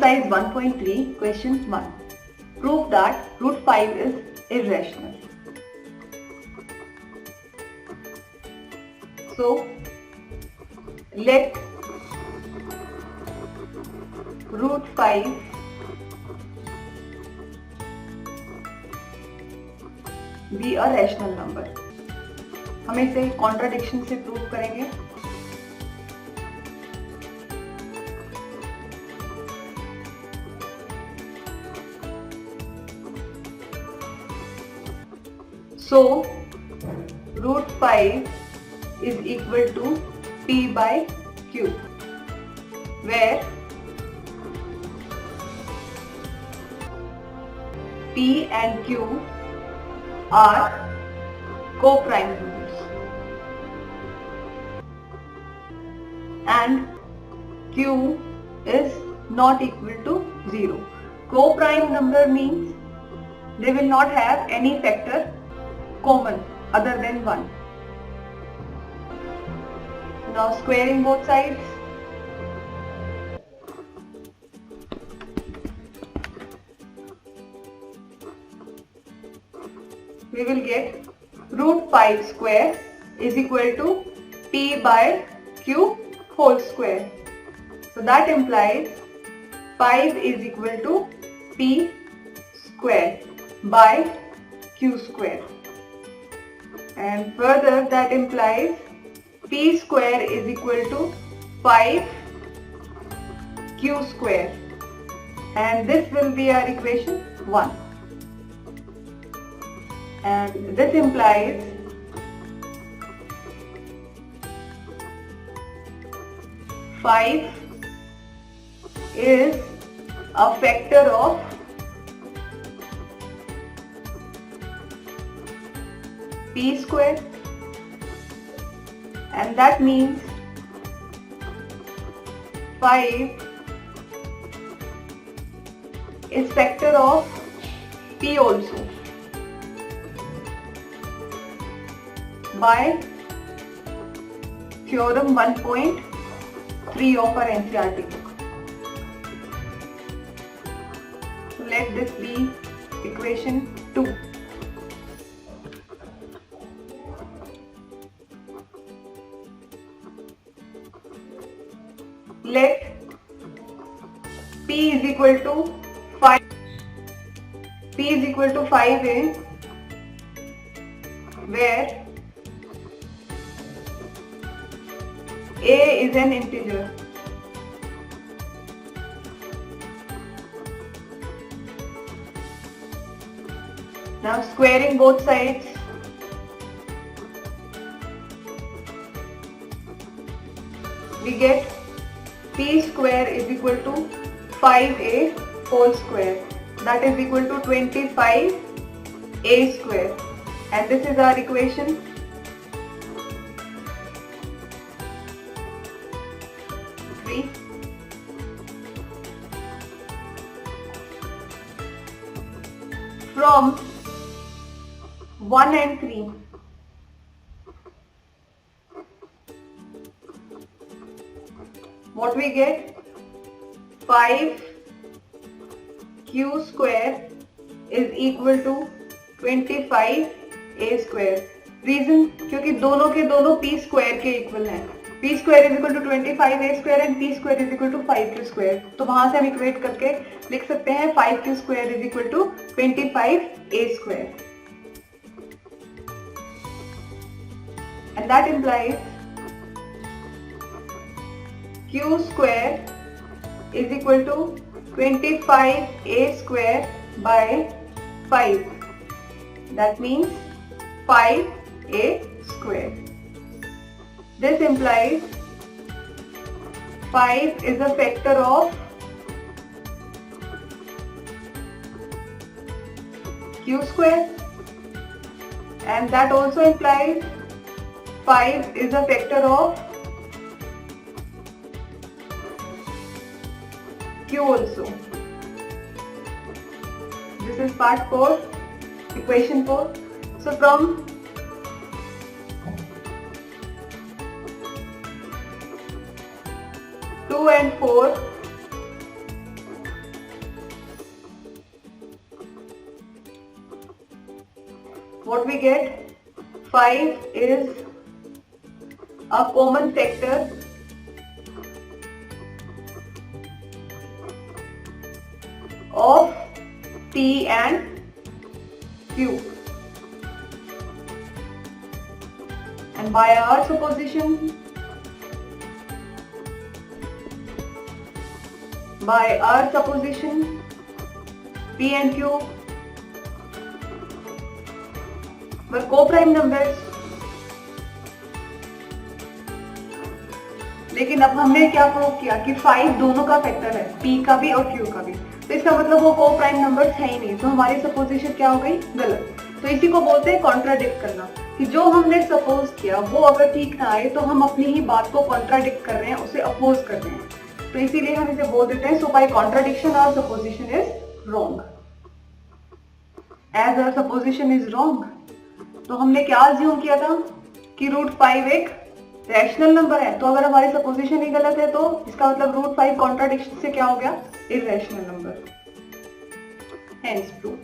Exercise 1.3, question 1. Prove that root 5 is irrational. So, let root 5 be a rational number. हम इसे contradiction से prove करेंगे. So, root 5 is equal to P by Q, where P and Q are co-prime roots and Q is not equal to 0. Co-prime number means they will not have any factor common other than 1. Now squaring both sides. We will get root 5 square is equal to P by Q whole square. So that implies 5 is equal to P square by Q square. And further that implies P square is equal to 5 Q square, and this will be our equation 1. And this implies five is a factor of P square, and that means 5 is factor of P also by theorem 1.3 of our NCERT book. So let this be equation 2. Let P is equal to 5. P is equal to 5a, where a is an integer. Now squaring both sides. We get P square is equal to 5a whole square, that is equal to 25a square, and this is our equation 3. From 1 and 3, what we get? 5 Q square is equal to 25 A square. Reason क्योंकि दोनों के दोनों P square के equal हैं. P square is equal to 25 A square and P square is equal to 5 Q square. तो वहाँ से हम इक्वेट करके लिख सकते हैं 5 Q square is equal to 25 A square, and that implies Q square is equal to 25a square by 5. That means 5a square. This implies 5 is a factor of Q square, and that also implies 5 is a factor of Q also. This is part 4, equation 4. So from and 4 what we get? 5 is a common factor of P and Q. And by our supposition, P and Q were co-prime numbers. लेकिन अब हमने क्या prove किया कि 5 दोनों का factor है, P का भी और Q का भी, तो इसका मतलब वो को-प्राइम नंबर्स है ही नहीं, तो हमारी सपोजिशन क्या हो गई? गलत। तो इसी को बोलते हैं कॉन्ट्राडिक्ट करना, कि जो हमने सपोज किया वो अगर ठीक ना आए तो हम अपनी ही बात को कॉन्ट्राडिक्ट कर रहे हैं, उसे अपोज कर रहे हैं, तो इसीलिए हम इसे बोल देते हैं so by contradiction our supposition is wrong. As our supposition is wrong, तो हमने क्या अज्यूम किया था कि √5 एक रैशनल नंबर है, तो अगर हमारी सपोजिशन ही गलत है तो इसका मतलब √5 कॉन्ट्राडिक्शन से क्या हो गया? Irrational number. Hence prove.